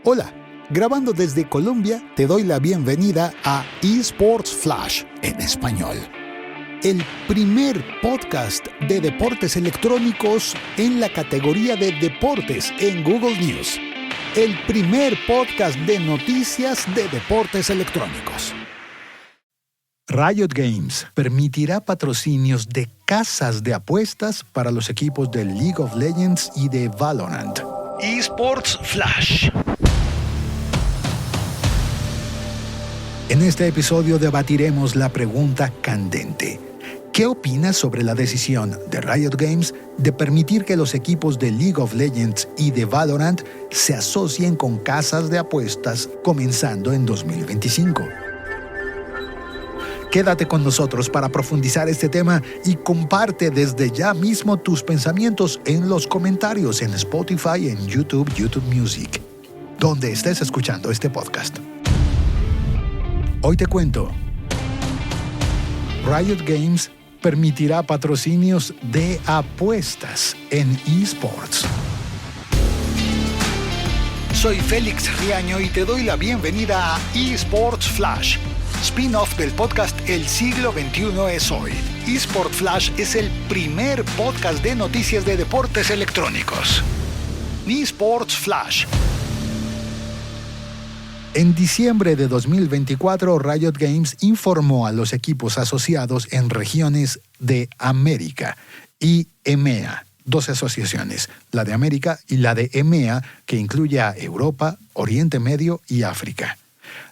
Hola, grabando desde Colombia, te doy la bienvenida a eSports Flash en español. El primer podcast de deportes electrónicos en la categoría de deportes en Google News. El primer podcast de noticias de deportes electrónicos. Riot Games permitirá patrocinios de casas de apuestas para los equipos de League of Legends y de Valorant. eSports Flash. En este episodio debatiremos la pregunta candente. ¿Qué opinas sobre la decisión de Riot Games de permitir que los equipos de League of Legends y de Valorant se asocien con casas de apuestas comenzando en 2025? Quédate con nosotros para profundizar este tema y comparte desde ya mismo tus pensamientos en los comentarios en Spotify, en YouTube Music, donde estés escuchando este podcast. Hoy te cuento. Riot Games permitirá patrocinios de apuestas en eSports. Soy Félix Riaño y te doy la bienvenida a eSports Flash, spin-off del podcast El siglo XXI es hoy. eSports Flash es el primer podcast de noticias de deportes electrónicos. eSports Flash. En diciembre de 2024, Riot Games informó a los equipos asociados en regiones de América y EMEA, dos asociaciones, la de América y la de EMEA, que incluye a Europa, Oriente Medio y África.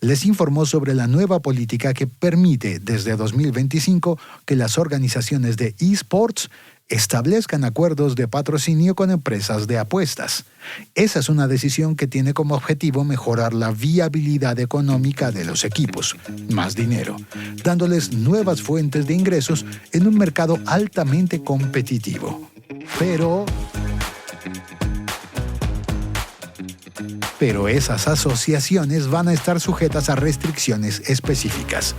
Les informó sobre la nueva política que permite desde 2025 que las organizaciones de eSports establezcan acuerdos de patrocinio con empresas de apuestas. Esa es una decisión que tiene como objetivo mejorar la viabilidad económica de los equipos, más dinero, dándoles nuevas fuentes de ingresos en un mercado altamente competitivo. Pero esas asociaciones van a estar sujetas a restricciones específicas.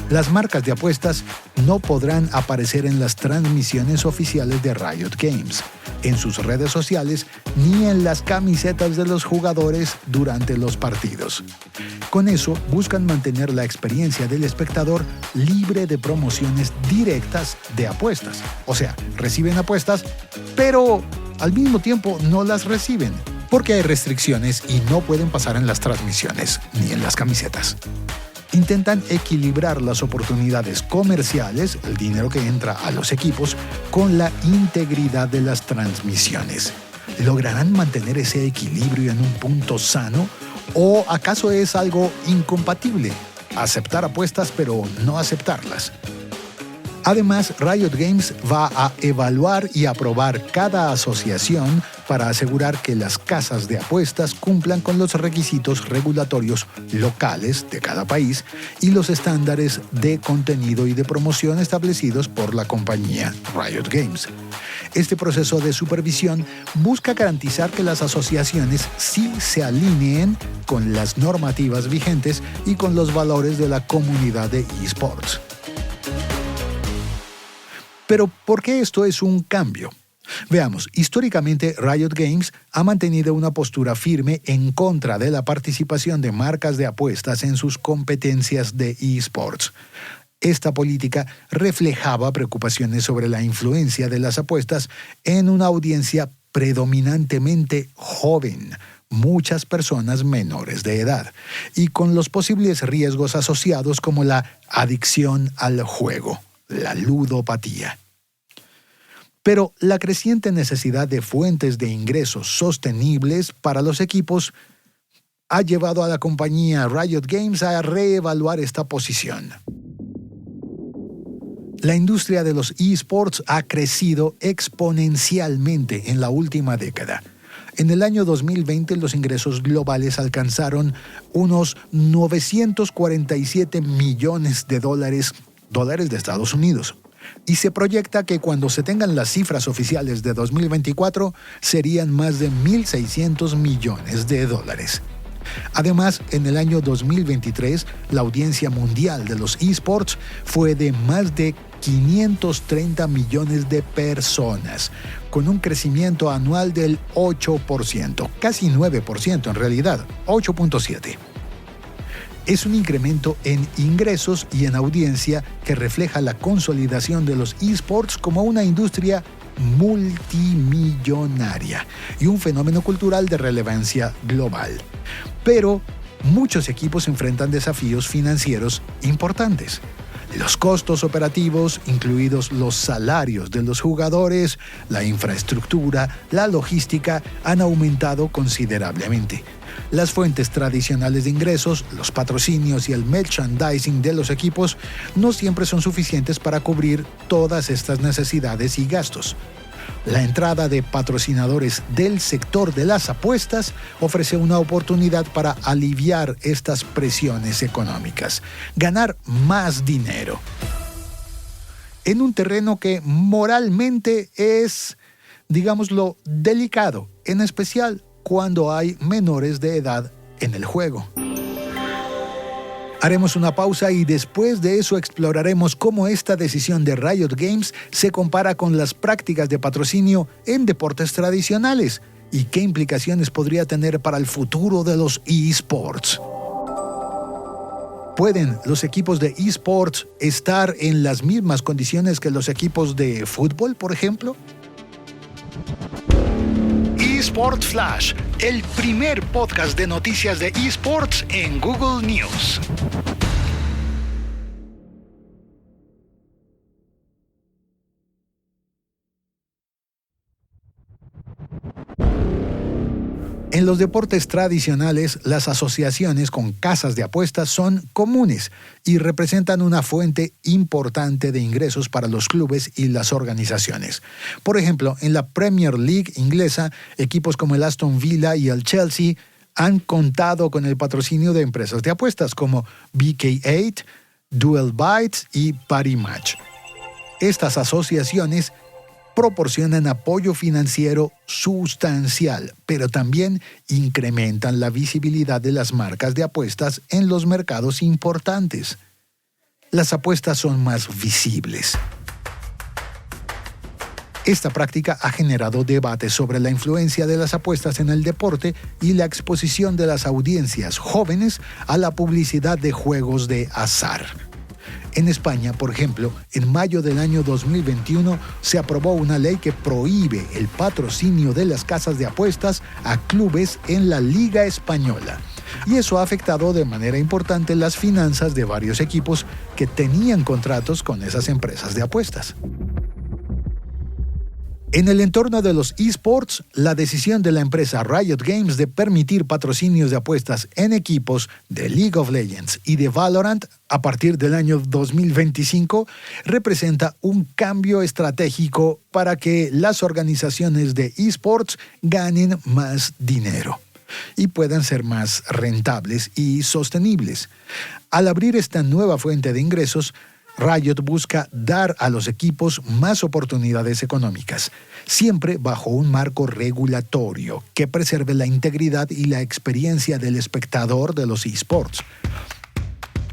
Las marcas de apuestas no podrán aparecer en las transmisiones oficiales de Riot Games, en sus redes sociales ni en las camisetas de los jugadores durante los partidos. Con eso buscan mantener la experiencia del espectador libre de promociones directas de apuestas. O sea, reciben apuestas, pero al mismo tiempo no las reciben, porque hay restricciones y no pueden pasar en las transmisiones ni en las camisetas. Intentan equilibrar las oportunidades comerciales, el dinero que entra a los equipos, con la integridad de las transmisiones. ¿Lograrán mantener ese equilibrio en un punto sano? ¿O acaso es algo incompatible? Aceptar apuestas pero no aceptarlas. Además, Riot Games va a evaluar y aprobar cada asociación para asegurar que las casas de apuestas cumplan con los requisitos regulatorios locales de cada país y los estándares de contenido y de promoción establecidos por la compañía Riot Games. Este proceso de supervisión busca garantizar que las asociaciones sí se alineen con las normativas vigentes y con los valores de la comunidad de eSports. Pero, ¿por qué esto es un cambio? Veamos, históricamente Riot Games ha mantenido una postura firme en contra de la participación de marcas de apuestas en sus competencias de eSports. Esta política reflejaba preocupaciones sobre la influencia de las apuestas en una audiencia predominantemente joven, muchas personas menores de edad, y con los posibles riesgos asociados como la adicción al juego, la ludopatía. Pero la creciente necesidad de fuentes de ingresos sostenibles para los equipos ha llevado a la compañía Riot Games a reevaluar esta posición. La industria de los eSports ha crecido exponencialmente en la última década. En el año 2020 los ingresos globales alcanzaron unos 947 millones de dólares de Estados Unidos. Y se proyecta que cuando se tengan las cifras oficiales de 2024 serían más de 1.600 millones de dólares. Además, en el año 2023, la audiencia mundial de los eSports fue de más de 530 millones de personas, con un crecimiento anual del 8%, casi 9% en realidad, 8.7%. Es un incremento en ingresos y en audiencia que refleja la consolidación de los esports como una industria multimillonaria y un fenómeno cultural de relevancia global. Pero muchos equipos enfrentan desafíos financieros importantes. Los costos operativos, incluidos los salarios de los jugadores, la infraestructura, la logística, han aumentado considerablemente. Las fuentes tradicionales de ingresos, los patrocinios y el merchandising de los equipos no siempre son suficientes para cubrir todas estas necesidades y gastos. La entrada de patrocinadores del sector de las apuestas ofrece una oportunidad para aliviar estas presiones económicas, ganar más dinero. En un terreno que moralmente es, digámoslo, delicado, en especial cuando hay menores de edad en el juego. Haremos una pausa y después de eso exploraremos cómo esta decisión de Riot Games se compara con las prácticas de patrocinio en deportes tradicionales y qué implicaciones podría tener para el futuro de los eSports. ¿Pueden los equipos de eSports estar en las mismas condiciones que los equipos de fútbol, por ejemplo? eSport Flash, el primer podcast de noticias de eSports en Google News. En los deportes tradicionales, las asociaciones con casas de apuestas son comunes y representan una fuente importante de ingresos para los clubes y las organizaciones. Por ejemplo, en la Premier League inglesa, equipos como el Aston Villa y el Chelsea han contado con el patrocinio de empresas de apuestas como BK8, Dual Bytes y Parimatch. Estas asociaciones proporcionan apoyo financiero sustancial, pero también incrementan la visibilidad de las marcas de apuestas en los mercados importantes. Las apuestas son más visibles. Esta práctica ha generado debates sobre la influencia de las apuestas en el deporte y la exposición de las audiencias jóvenes a la publicidad de juegos de azar. En España, por ejemplo, en mayo del año 2021 se aprobó una ley que prohíbe el patrocinio de las casas de apuestas a clubes en la Liga Española. Y eso ha afectado de manera importante las finanzas de varios equipos que tenían contratos con esas empresas de apuestas. En el entorno de los eSports, la decisión de la empresa Riot Games de permitir patrocinios de apuestas en equipos de League of Legends y de Valorant a partir del año 2025 representa un cambio estratégico para que las organizaciones de eSports ganen más dinero y puedan ser más rentables y sostenibles. Al abrir esta nueva fuente de ingresos, Riot busca dar a los equipos más oportunidades económicas, siempre bajo un marco regulatorio que preserve la integridad y la experiencia del espectador de los eSports.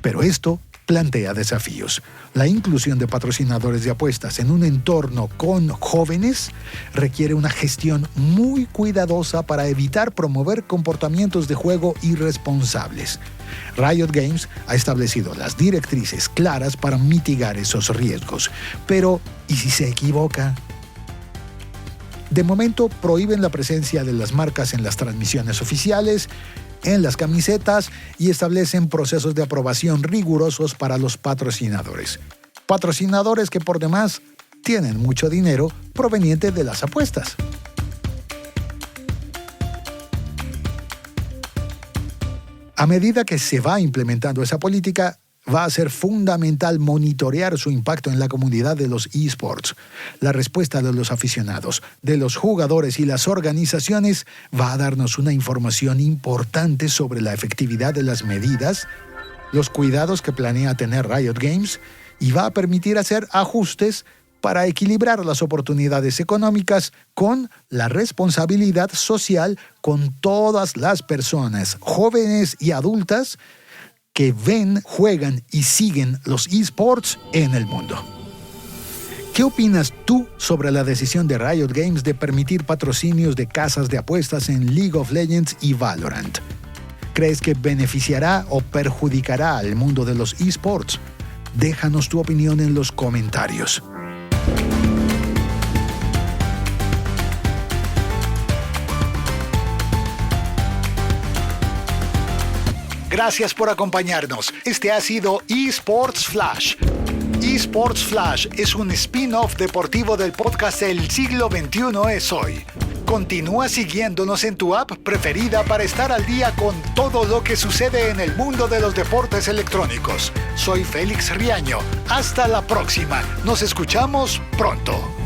Pero esto plantea desafíos. La inclusión de patrocinadores de apuestas en un entorno con jóvenes requiere una gestión muy cuidadosa para evitar promover comportamientos de juego irresponsables. Riot Games ha establecido las directrices claras para mitigar esos riesgos. Pero, ¿y si se equivoca? De momento, prohíben la presencia de las marcas en las transmisiones oficiales, en las camisetas y establecen procesos de aprobación rigurosos para los patrocinadores. Patrocinadores que por demás tienen mucho dinero proveniente de las apuestas. A medida que se va implementando esa política, va a ser fundamental monitorear su impacto en la comunidad de los eSports. La respuesta de los aficionados, de los jugadores y las organizaciones va a darnos una información importante sobre la efectividad de las medidas, los cuidados que planea tener Riot Games y va a permitir hacer ajustes para equilibrar las oportunidades económicas con la responsabilidad social con todas las personas, jóvenes y adultas, que ven, juegan y siguen los eSports en el mundo. ¿Qué opinas tú sobre la decisión de Riot Games de permitir patrocinios de casas de apuestas en League of Legends y Valorant? ¿Crees que beneficiará o perjudicará al mundo de los esports? Déjanos tu opinión en los comentarios. Gracias por acompañarnos. Este ha sido eSports Flash. eSports Flash es un spin-off deportivo del podcast El siglo XXI es hoy. Continúa siguiéndonos en tu app preferida para estar al día con todo lo que sucede en el mundo de los deportes electrónicos. Soy Félix Riaño. Hasta la próxima. Nos escuchamos pronto.